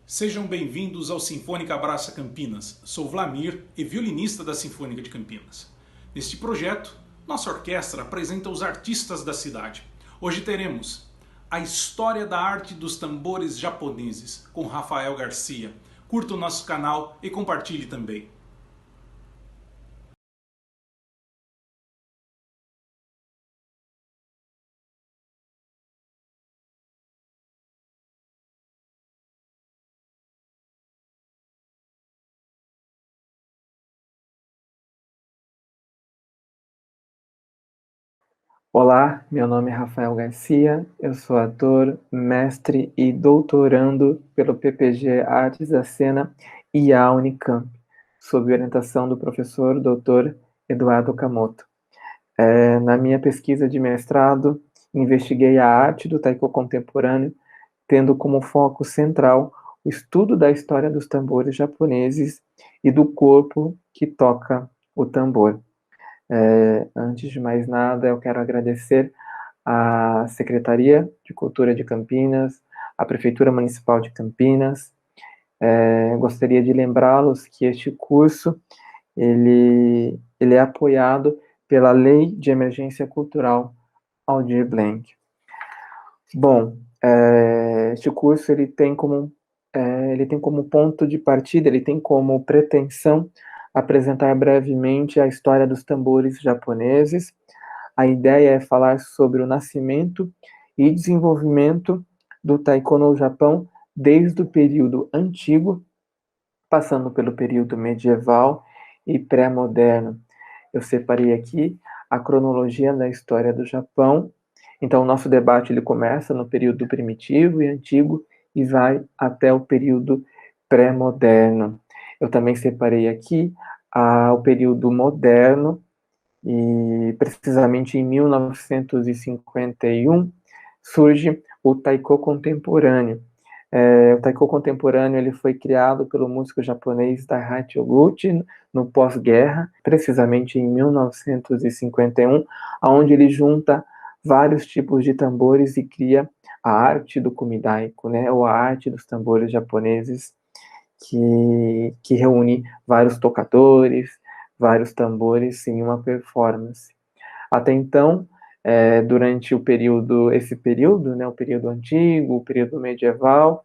Sejam bem-vindos ao Sinfônica Abraça Campinas. Sou Vlamir e violinista da Sinfônica de Campinas. Neste projeto, nossa orquestra apresenta os artistas da cidade. Hoje teremos a história da arte dos tambores japoneses, com Rafael Garcia. Curta o nosso canal e compartilhe também. Olá, meu nome é Rafael Garcia, eu sou ator, mestre e doutorando pelo PPG Artes da Cena e a Unicamp, sob orientação do professor Dr. Eduardo Okamoto. Na minha pesquisa de mestrado, investiguei a arte do taiko contemporâneo, tendo como foco central o estudo da história dos tambores japoneses e do corpo que toca o tambor. Antes de mais nada, eu quero agradecer à Secretaria de Cultura de Campinas, à Prefeitura Municipal de Campinas. Gostaria de lembrá-los que este curso ele é apoiado pela Lei de Emergência Cultural Aldir Blanc. Bom, este curso ele tem como ponto de partida, ele tem como pretensão apresentar brevemente a história dos tambores japoneses. A ideia é falar sobre o nascimento e desenvolvimento do taiko no Japão desde o período antigo, passando pelo período medieval e pré-moderno. Eu separei aqui a cronologia da história do Japão. Então, o nosso debate ele começa no período primitivo e antigo e vai até o período pré-moderno. Eu também separei aqui o período moderno, e precisamente em 1951 surge o taiko contemporâneo. O taiko contemporâneo ele foi criado pelo músico japonês Daihatchi Oguchi no pós-guerra, precisamente em 1951, onde ele junta vários tipos de tambores e cria a arte do kumidaiko, né, ou a arte dos tambores japoneses, que reúne vários tocadores, vários tambores em uma performance. Até então, durante esse período, né, o período antigo, o período medieval,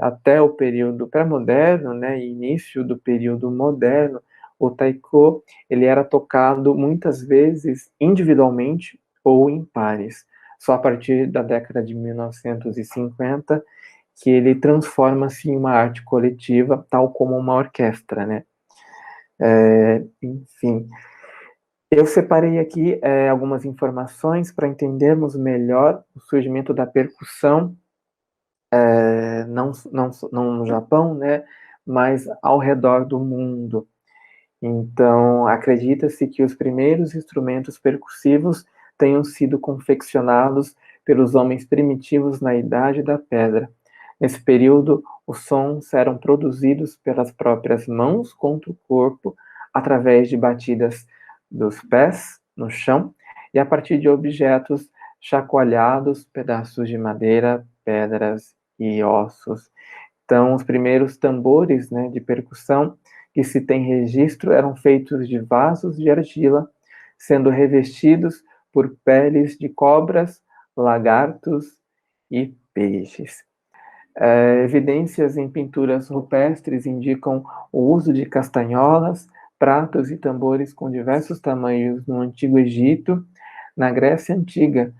até o período pré-moderno, né, início do período moderno, o taiko ele era tocado muitas vezes individualmente ou em pares. Só a partir da década de 1950 que ele transforma-se em uma arte coletiva, tal como uma orquestra, né? Enfim, eu separei aqui algumas informações para entendermos melhor o surgimento da percussão, não no Japão, né, mas ao redor do mundo. Então, acredita-se que os primeiros instrumentos percussivos tenham sido confeccionados pelos homens primitivos na Idade da Pedra. Nesse período, os sons eram produzidos pelas próprias mãos contra o corpo, através de batidas dos pés no chão e a partir de objetos chacoalhados, pedaços de madeira, pedras e ossos. Então, os primeiros tambores, né, de percussão que se tem registro eram feitos de vasos de argila, sendo revestidos por peles de cobras, lagartos e peixes. Evidências em pinturas rupestres indicam o uso de castanholas, pratos e tambores com diversos tamanhos no Antigo Egito. Na Grécia Antiga,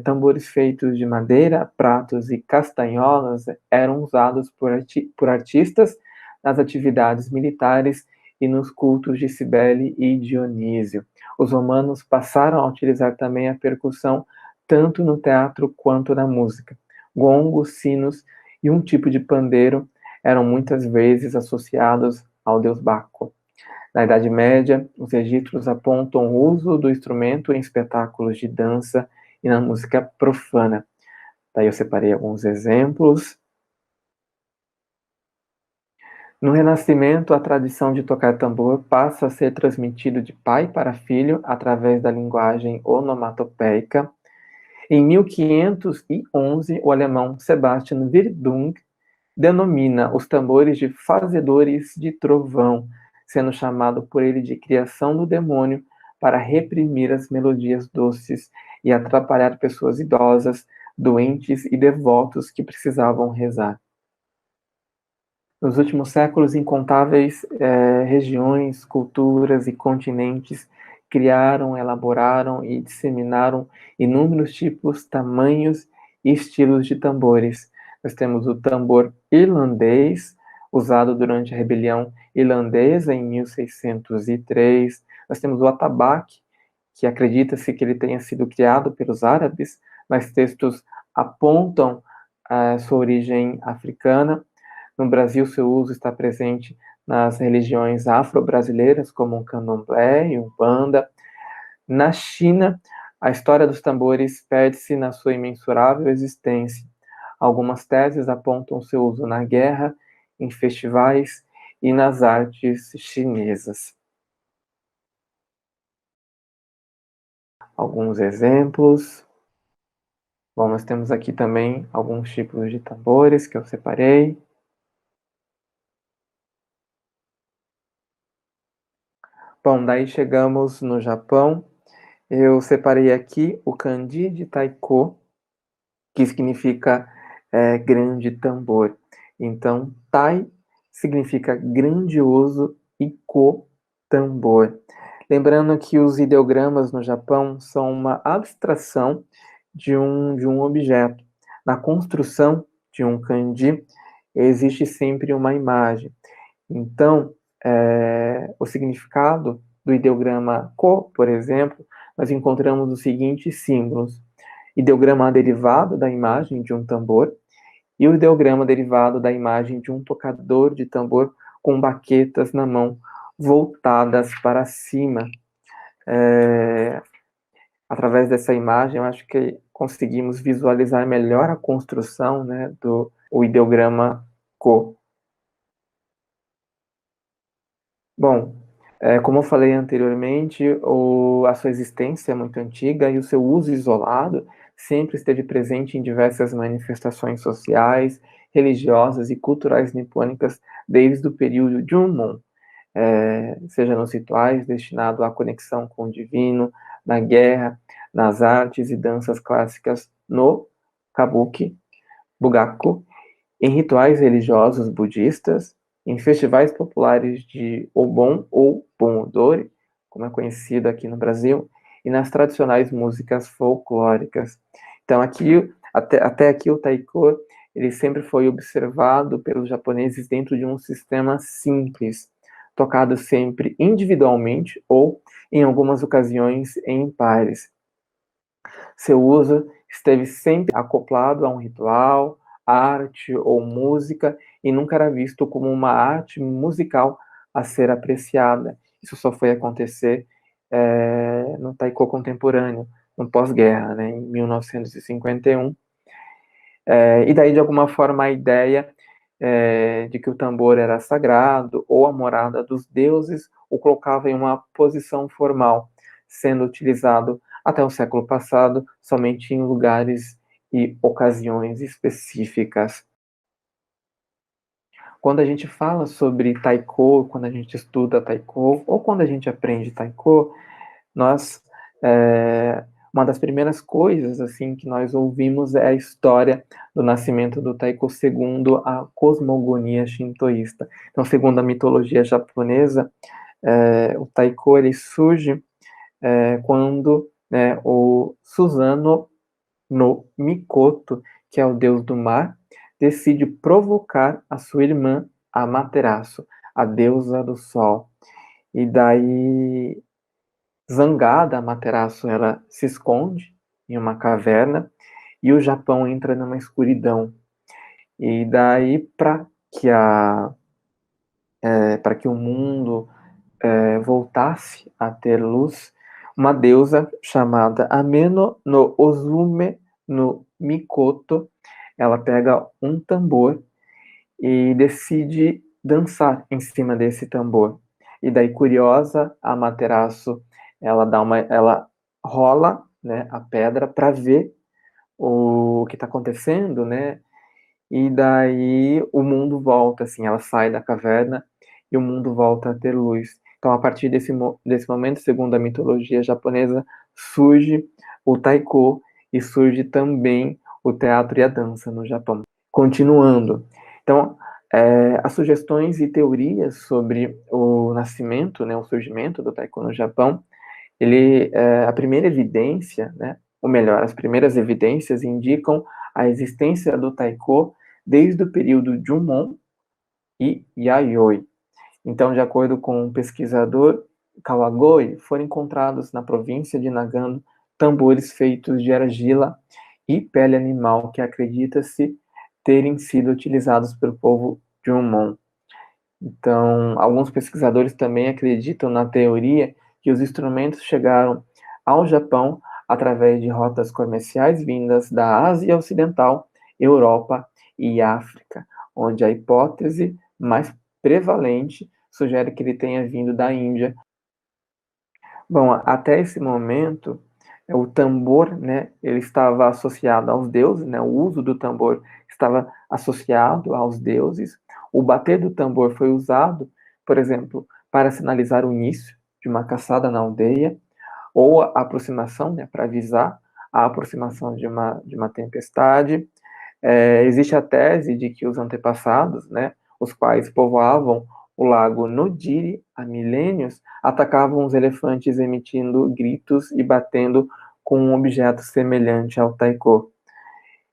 tambores feitos de madeira, pratos e castanholas eram usados por artistas nas atividades militares e nos cultos de Cibele e Dionísio. Os romanos passaram a utilizar também a percussão tanto no teatro quanto na música. Gongos, sinos e um tipo de pandeiro eram muitas vezes associados ao deus Baco. Na Idade Média, os registros apontam o uso do instrumento em espetáculos de dança e na música profana. Daí eu separei alguns exemplos. No Renascimento, a tradição de tocar tambor passa a ser transmitida de pai para filho através da linguagem onomatopeica. Em 1511, o alemão Sebastian Verdung denomina os tambores de fazedores de trovão, sendo chamado por ele de criação do demônio para reprimir as melodias doces e atrapalhar pessoas idosas, doentes e devotos que precisavam rezar. Nos últimos séculos, incontáveis regiões, culturas e continentes criaram, elaboraram e disseminaram inúmeros tipos, tamanhos e estilos de tambores. Nós temos o tambor irlandês, usado durante a rebelião irlandesa em 1603. Nós temos o atabaque, que acredita-se que ele tenha sido criado pelos árabes, mas textos apontam a sua origem africana. No Brasil, seu uso está presente nas religiões afro-brasileiras, como o candomblé e umbanda. Na China, a história dos tambores perde-se na sua imensurável existência. Algumas teses apontam seu uso na guerra, em festivais e nas artes chinesas. Alguns exemplos. Bom, nós temos aqui também alguns tipos de tambores que eu separei. Bom, daí chegamos no Japão. Eu separei aqui o kanji de taiko, que significa grande tambor. Então, tai significa grandioso e ko, tambor. Lembrando que os ideogramas no Japão são uma abstração de um objeto. Na construção de um kanji, existe sempre uma imagem. Então, o significado do ideograma ko, por exemplo, nós encontramos os seguintes símbolos: ideograma derivado da imagem de um tambor e o ideograma derivado da imagem de um tocador de tambor com baquetas na mão voltadas para cima. Através dessa imagem, eu acho que conseguimos visualizar melhor a construção, né, do ideograma ko. Bom, como eu falei anteriormente, a sua existência é muito antiga e o seu uso isolado sempre esteve presente em diversas manifestações sociais, religiosas e culturais nipônicas desde o período Jumon, seja nos rituais destinados à conexão com o divino, na guerra, nas artes e danças clássicas no kabuki, bugaku, em rituais religiosos budistas, em festivais populares de Obon ou Pomodori, como é conhecido aqui no Brasil, e nas tradicionais músicas folclóricas. Então, até aqui o taiko, ele sempre foi observado pelos japoneses dentro de um sistema simples, tocado sempre individualmente ou, em algumas ocasiões, em pares. Seu uso esteve sempre acoplado a um ritual, arte ou música, e nunca era visto como uma arte musical a ser apreciada. Isso só foi acontecer no taiko contemporâneo, no pós-guerra, né, em 1951. E daí, de alguma forma, a ideia de que o tambor era sagrado ou a morada dos deuses o colocava em uma posição formal, sendo utilizado até o século passado somente em lugares e ocasiões específicas. Quando a gente fala sobre taiko, quando a gente estuda taiko, ou quando a gente aprende taiko, uma das primeiras coisas assim que nós ouvimos é a história do nascimento do taiko segundo a cosmogonia shintoísta. Então, segundo a mitologia japonesa, o taiko ele surge quando o Susanoo no Mikoto, que é o deus do mar, decide provocar a sua irmã Amaterasu, a deusa do sol. E daí, zangada, Amaterasu ela se esconde em uma caverna e o Japão entra numa escuridão. E daí, para que o mundo voltasse a ter luz, uma deusa chamada Ameno no Ozume no Mikoto, ela pega um tambor e decide dançar em cima desse tambor. E daí, curiosa, a Amaterasu, ela rola, né, a pedra para ver o que está acontecendo, né? E daí o mundo volta, assim, ela sai da caverna e o mundo volta a ter luz. Então, a partir desse momento, segundo a mitologia japonesa, surge o taiko e surge também o teatro e a dança no Japão. Continuando, então, as sugestões e teorias sobre o nascimento, né, o surgimento do taiko no Japão, a primeira evidência, né, ou melhor, as primeiras evidências indicam a existência do taiko desde o período Jumon e Yayoi. Então, de acordo com o pesquisador Kawagoi, foram encontrados na província de Nagano tambores feitos de argila e pele animal que acredita-se terem sido utilizados pelo povo Jumon. Então, alguns pesquisadores também acreditam na teoria que os instrumentos chegaram ao Japão através de rotas comerciais vindas da Ásia Ocidental, Europa e África, onde a hipótese mais prevalente sugere que ele tenha vindo da Índia. Bom, até esse momento, o tambor, né, ele estava associado aos deuses, né, o uso do tambor estava associado aos deuses. O bater do tambor foi usado, por exemplo, para sinalizar o início de uma caçada na aldeia, ou a aproximação, né, para avisar a aproximação de uma tempestade. Existe a tese de que os antepassados, né, os quais povoavam o lago Nodiri há milênios, atacavam os elefantes emitindo gritos e batendo com um objeto semelhante ao taiko.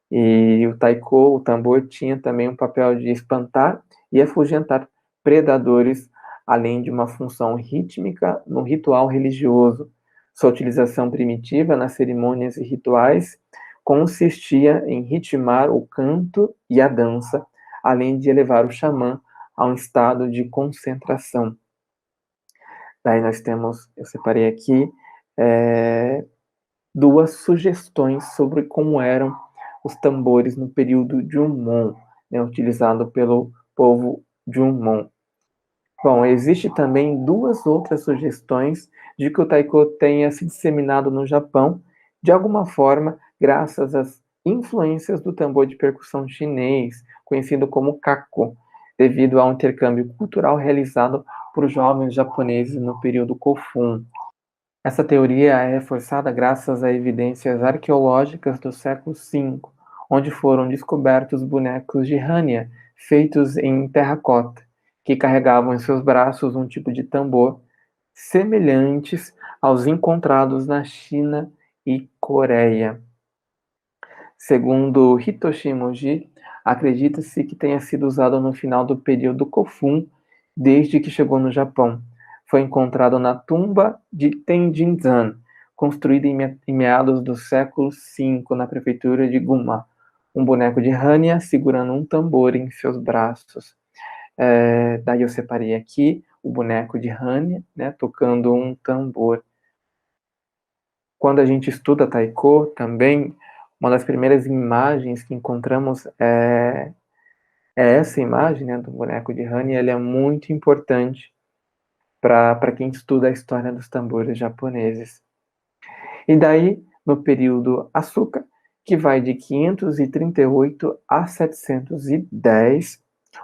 E o taiko, o tambor, tinha também um papel de espantar e afugentar predadores, além de uma função rítmica no ritual religioso. Sua utilização primitiva nas cerimônias e rituais consistia em ritmar o canto e a dança, além de elevar o xamã a um estado de concentração. Daí nós temos, eu separei aqui, duas sugestões sobre como eram os tambores no período Jumon, né, utilizado pelo povo Jumon. Bom, existe também duas outras sugestões de que o taiko tenha se disseminado no Japão, de alguma forma, graças às influências do tambor de percussão chinês, conhecido como kako, devido ao intercâmbio cultural realizado por jovens japoneses no período Kofun. Essa teoria é reforçada graças a evidências arqueológicas do século V, onde foram descobertos bonecos de Hania, feitos em terracota, que carregavam em seus braços um tipo de tambor, semelhantes aos encontrados na China e Coreia. Segundo Hitoshi Moji, acredita-se que tenha sido usado no final do período Kofun, desde que chegou no Japão. Foi encontrado na tumba de Tenjin-zan, construída em meados do século V na prefeitura de Gunma, um boneco de Hania segurando um tambor em seus braços. Daí eu separei aqui o boneco de Hania, né, tocando um tambor. Quando a gente estuda taiko também, uma das primeiras imagens que encontramos é essa imagem, né, do boneco de Hania. Ele é muito importante para quem estuda a história dos tambores japoneses. E daí, no período Asuka, que vai de 538 a 710,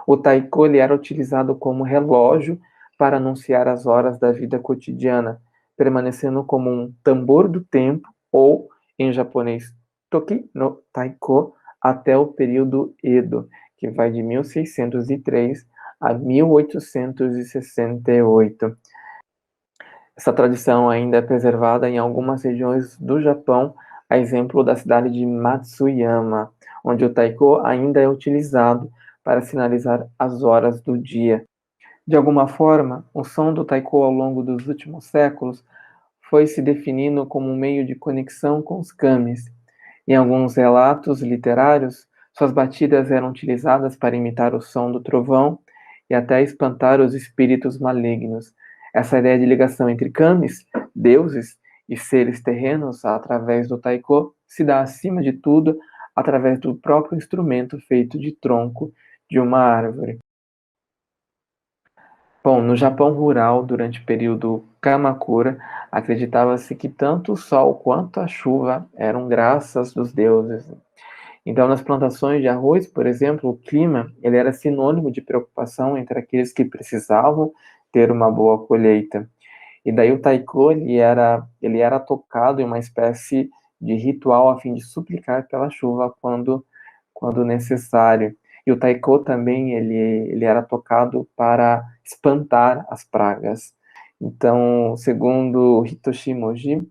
o taiko ele era utilizado como relógio para anunciar as horas da vida cotidiana, permanecendo como um tambor do tempo, ou, em japonês, toki no taiko, até o período Edo, que vai de 1603 a 1868. Essa tradição ainda é preservada em algumas regiões do Japão, a exemplo da cidade de Matsuyama, onde o taiko ainda é utilizado para sinalizar as horas do dia. De alguma forma, o som do taiko ao longo dos últimos séculos foi se definindo como um meio de conexão com os kamis. Em alguns relatos literários, suas batidas eram utilizadas para imitar o som do trovão e até espantar os espíritos malignos. Essa ideia de ligação entre kamis, deuses, e seres terrenos através do taiko se dá, acima de tudo, através do próprio instrumento feito de tronco de uma árvore. Bom, no Japão rural, durante o período Kamakura, acreditava-se que tanto o sol quanto a chuva eram graças dos deuses. Então, nas plantações de arroz, por exemplo, o clima ele era sinônimo de preocupação entre aqueles que precisavam ter uma boa colheita. E daí o taiko ele era tocado em uma espécie de ritual a fim de suplicar pela chuva quando necessário. E o taiko também ele era tocado para espantar as pragas. Então, segundo Hitoshi Moji,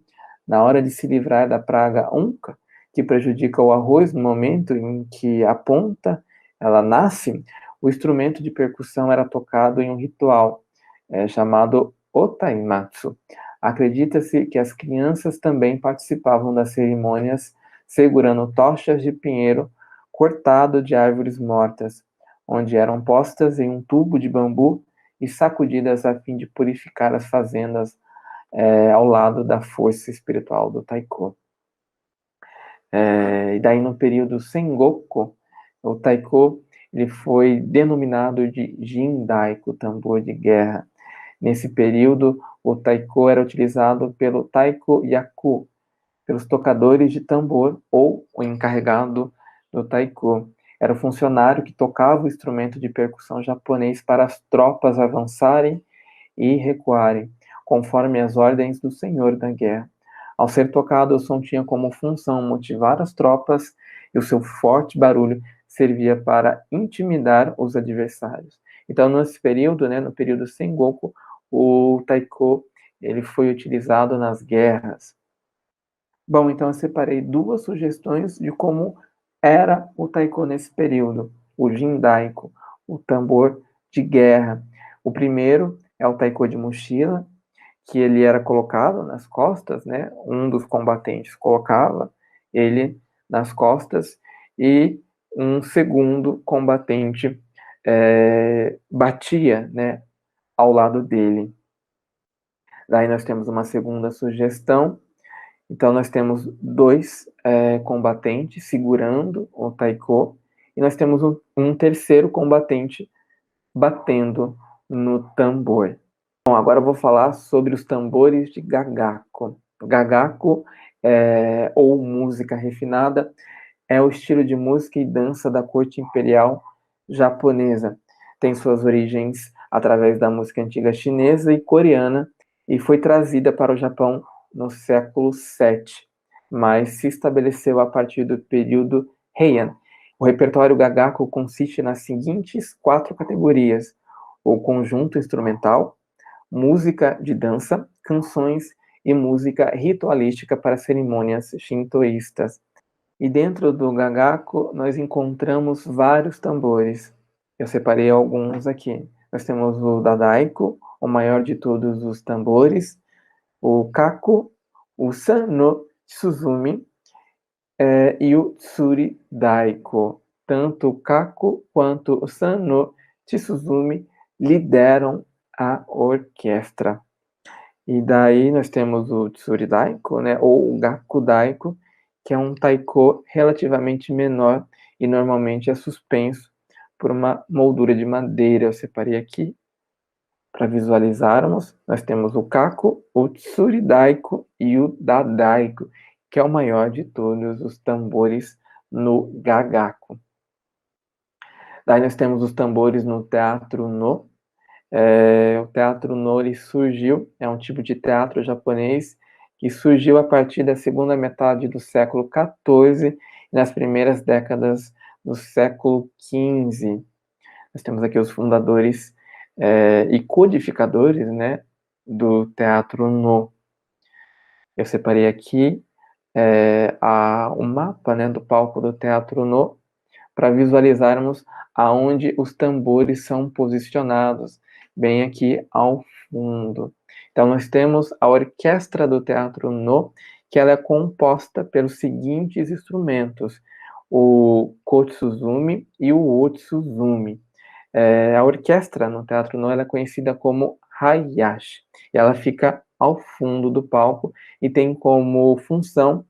na hora de se livrar da praga Onca, que prejudica o arroz no momento em que a ponta ela nasce, o instrumento de percussão era tocado em um ritual chamado Otaimatsu. Acredita-se que as crianças também participavam das cerimônias segurando tochas de pinheiro cortado de árvores mortas, onde eram postas em um tubo de bambu e sacudidas a fim de purificar as fazendas ao lado da força espiritual do taiko. E daí no período Sengoku, o taiko ele foi denominado de Jindaiko, tambor de guerra. Nesse período, o taiko era utilizado pelo taiko yaku, pelos tocadores de tambor ou o encarregado do taiko. Era o funcionário que tocava o instrumento de percussão japonês para as tropas avançarem e recuarem, conforme as ordens do senhor da guerra. Ao ser tocado, o som tinha como função motivar as tropas e o seu forte barulho servia para intimidar os adversários. Então, nesse período, no período Sengoku, o taiko ele foi utilizado nas guerras. Bom, então eu separei duas sugestões de como era o taiko nesse período. O jindaiko, o tambor de guerra. O primeiro é o taiko de mochila, que ele era colocado nas costas, um dos combatentes colocava ele nas costas e um segundo combatente batia, ao lado dele. Daí nós temos uma segunda sugestão. Então nós temos dois combatentes segurando o taiko e nós temos um terceiro combatente batendo no tambor. Bom, agora eu vou falar sobre os tambores de gagaku. Gagaku, ou música refinada, é o estilo de música e dança da corte imperial japonesa. Tem suas origens através da música antiga chinesa e coreana e foi trazida para o Japão no século VII, mas se estabeleceu a partir do período Heian. O repertório gagaku consiste nas seguintes 4 categorias: o conjunto instrumental, música de dança, canções e música ritualística para cerimônias shintoístas. E dentro do gagaku nós encontramos vários tambores. Eu separei alguns aqui. Nós temos o dadaiko, o maior de todos os tambores, o kaku, o san no tsuzumi e o tsuri daiko. Tanto o kaku quanto o san no tsuzumi lideram a orquestra. E daí nós temos o tsuri daiko, ou o gaku daiko, que é um taiko relativamente menor e normalmente é suspenso por uma moldura de madeira. Eu separei aqui para visualizarmos. Nós temos o kaku, o tsuri daiko e o dadaiko, que é o maior de todos os tambores no gagaku. Daí nós temos os tambores no teatro no. O teatro no surgiu, é um tipo de teatro japonês que surgiu a partir da segunda metade do século XIV e nas primeiras décadas do século XV. Nós temos aqui os fundadores e codificadores, do teatro no. Eu separei aqui o mapa, do palco do teatro no, para visualizarmos aonde os tambores são posicionados, bem aqui ao fundo. Então, nós temos a orquestra do teatro no, que ela é composta pelos seguintes instrumentos: o kotsuzumi e o otsuzumi. A orquestra no teatro no ela é conhecida como hayashi, e ela fica ao fundo do palco e tem como função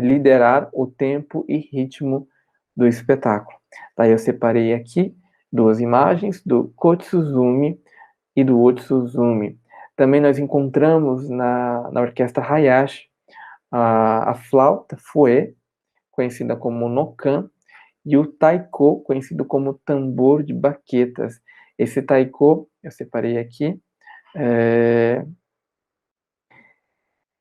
liderar o tempo e ritmo do espetáculo. Daí eu separei aqui 2 imagens do kotsuzumi e do Otsuzumi. Também nós encontramos na orquestra Hayashi a flauta fouet, conhecida como nokan, e o taiko, conhecido como tambor de baquetas. Esse taiko, eu separei aqui,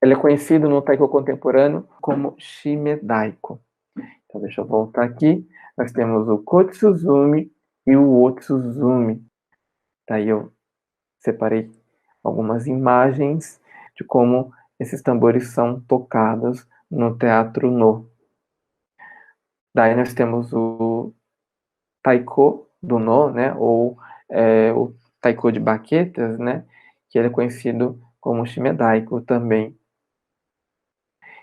ele é conhecido no taiko contemporâneo como shimedaiko. Então, deixa eu voltar aqui. Nós temos o kotsuzumi e o otsuzumi. Daí eu separei algumas imagens de como esses tambores são tocados no teatro no. Daí nós temos o taiko do no, né, ou o taiko de baquetas, né, que ele é conhecido como shimedaiko também.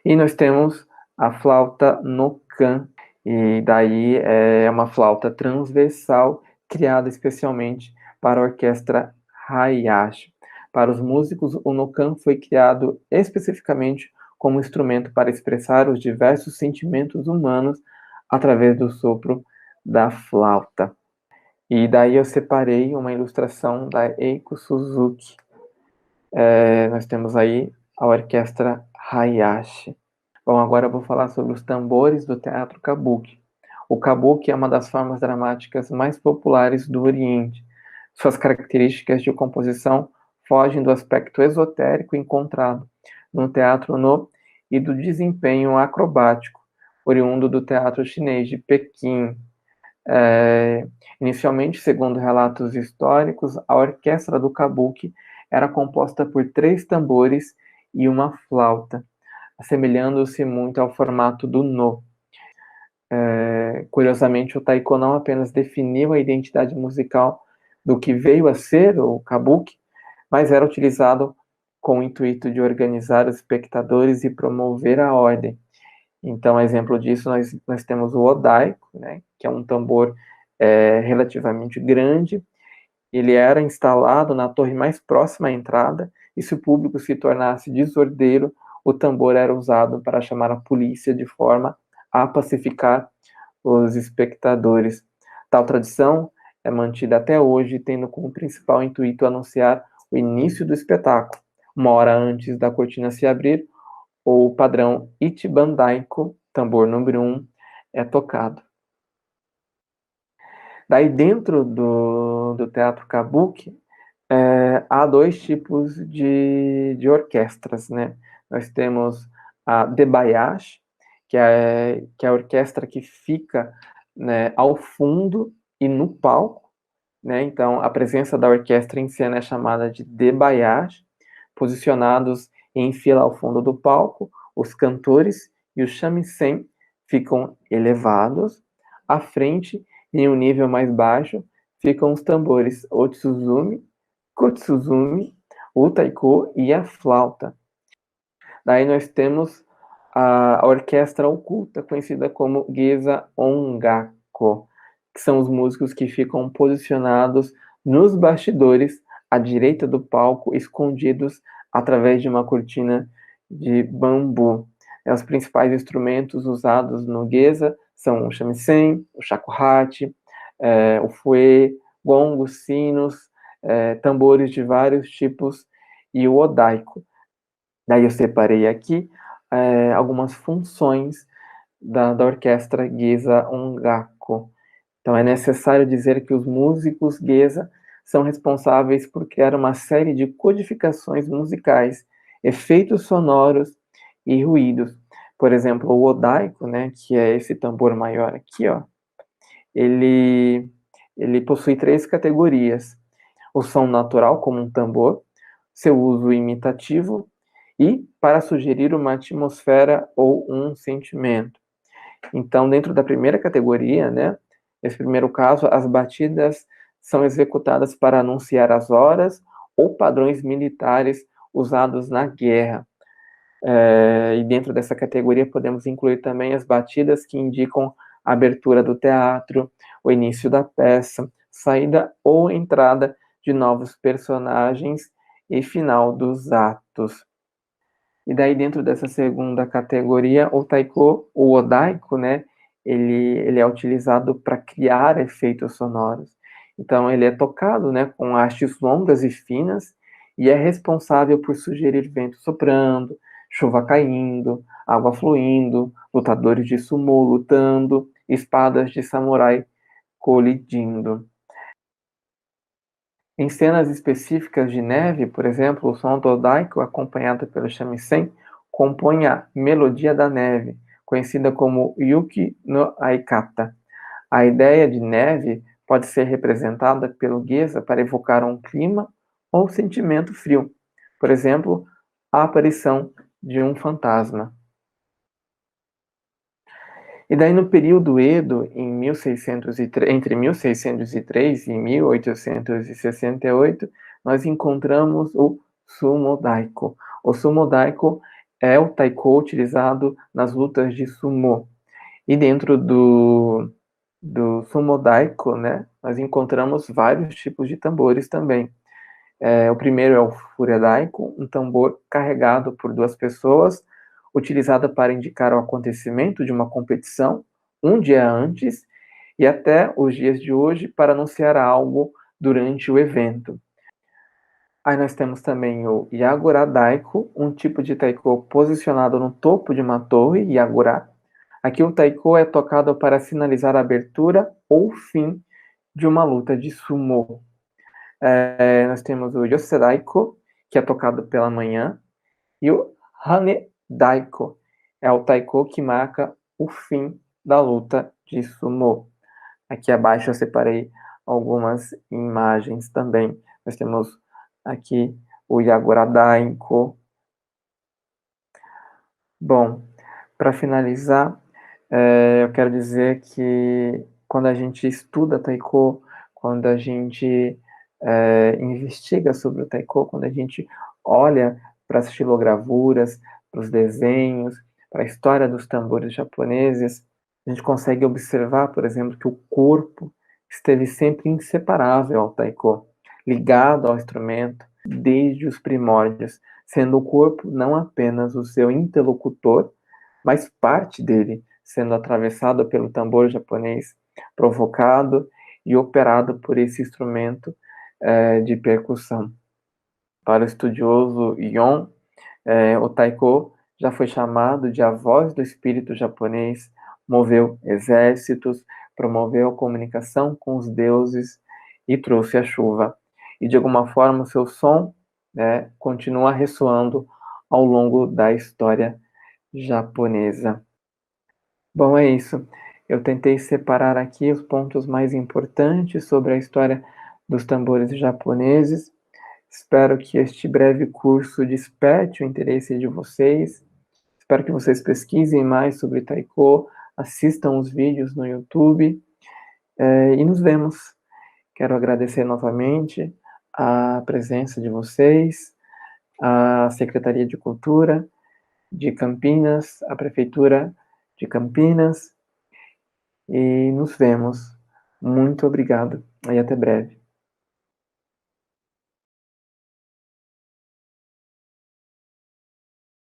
E nós temos a flauta nokan, e daí é uma flauta transversal criada especialmente para a orquestra Hayashi. Para os músicos, o nokan foi criado especificamente como instrumento para expressar os diversos sentimentos humanos através do sopro da flauta. E daí eu separei uma ilustração da Eiko Suzuki. Nós temos aí a orquestra Hayashi. Bom, agora eu vou falar sobre os tambores do teatro kabuki. O kabuki é uma das formas dramáticas mais populares do Oriente. Suas características de composição fogem do aspecto esotérico encontrado no teatro no e do desempenho acrobático, oriundo do teatro chinês de Pequim. Inicialmente, segundo relatos históricos, a orquestra do kabuki era composta por 3 tambores e uma flauta, assemelhando-se muito ao formato do no. Curiosamente, o taiko não apenas definiu a identidade musical do que veio a ser o kabuki, mas era utilizado com o intuito de organizar os espectadores e promover a ordem. Então, exemplo disso, nós temos o odaiko, né, que é um tambor relativamente grande. Ele era instalado na torre mais próxima à entrada, e se o público se tornasse desordeiro, o tambor era usado para chamar a polícia de forma a pacificar os espectadores. Tal tradição é mantida até hoje, tendo como principal intuito anunciar o início do espetáculo. 1 hora antes da cortina se abrir, o padrão Ichiban Daiko, tambor número 1, é tocado. Daí, dentro do teatro kabuki, há 2 tipos de orquestras, né? Nós temos a debayashi, que é a orquestra que fica, né, ao fundo e no palco, né? Então, a presença da orquestra em cena é chamada de debayashi. Posicionados em fila ao fundo do palco, os cantores e os shamisen ficam elevados. À frente, em um nível mais baixo, ficam os tambores otsuzumi, kotsuzumi, o taiko e a flauta. Daí nós temos a orquestra oculta, conhecida como Geza Ongako, que são os músicos que ficam posicionados nos bastidores, à direita do palco, escondidos através de uma cortina de bambu. Os principais instrumentos usados no Geza são o shamisen, o shakuhachi, o fouet, gongos, sinos, tambores de vários tipos e o odaiko. Daí eu separei aqui algumas funções da orquestra Geza Ongako. Então é necessário dizer que os músicos Geza são responsáveis por criar uma série de codificações musicais, efeitos sonoros e ruídos. Por exemplo, o odaiko, né, que é esse tambor maior aqui, ó, ele possui 3 categorias: o som natural, como um tambor, seu uso imitativo e para sugerir uma atmosfera ou um sentimento. Então, dentro da primeira categoria, né, nesse primeiro caso, as batidas são executadas para anunciar as horas ou padrões militares usados na guerra. E dentro dessa categoria podemos incluir também as batidas que indicam a abertura do teatro, o início da peça, saída ou entrada de novos personagens e final dos atos. E daí dentro dessa segunda categoria, o taiko, o odaiko, né, ele é utilizado para criar efeitos sonoros. Então, ele é tocado, né, com hastes longas e finas e é responsável por sugerir vento soprando, chuva caindo, água fluindo, lutadores de sumô lutando, espadas de samurai colidindo. Em cenas específicas de neve, por exemplo, o som do daiko, acompanhado pelo shamisen, compõe a melodia da neve, conhecida como Yuki no Aikata. A ideia de neve pode ser representada pelo Geza para evocar um clima ou sentimento frio, por exemplo, a aparição de um fantasma. E daí no período Edo, entre 1603 e 1868, nós encontramos o sumo daiko. O sumo daiko é o taiko utilizado nas lutas de sumo. E dentro do sumo daiko, né, nós encontramos vários tipos de tambores também. O primeiro é o furadaiko, um tambor carregado por duas pessoas, utilizada para indicar o acontecimento de uma competição um dia antes e até os dias de hoje para anunciar algo durante o evento. Aí nós temos também o Yagura Daiko, um tipo de taiko posicionado no topo de uma torre, Yagura. Aqui o taiko é tocado para sinalizar a abertura ou fim de uma luta de sumo. Nós temos o Yosedaiko, que é tocado pela manhã, e o Hanedaiko, é o taiko que marca o fim da luta de sumo. Aqui abaixo eu separei algumas imagens também. Nós temos aqui o Yagura Daiko. Bom, para finalizar, eu quero dizer que quando a gente estuda taiko, quando a gente investiga sobre o taiko, quando a gente olha para as estilogravuras, para os desenhos, para a história dos tambores japoneses, a gente consegue observar, por exemplo, que o corpo esteve sempre inseparável ao taiko, ligado ao instrumento desde os primórdios, sendo o corpo não apenas o seu interlocutor, mas parte dele, sendo atravessado pelo tambor japonês, provocado e operado por esse instrumento de percussão. Para o estudioso Yon, o taiko já foi chamado de a voz do espírito japonês, moveu exércitos, promoveu a comunicação com os deuses e trouxe a chuva. E de alguma forma o seu som, né, continua ressoando ao longo da história japonesa. Bom, é isso. Eu tentei separar aqui os pontos mais importantes sobre a história dos tambores japoneses. Espero que este breve curso desperte o interesse de vocês. Espero que vocês pesquisem mais sobre taiko, assistam os vídeos no YouTube e nos vemos. Quero agradecer novamente a presença de vocês, a Secretaria de Cultura de Campinas, a Prefeitura de Campinas, e nos vemos. Muito obrigado e até breve.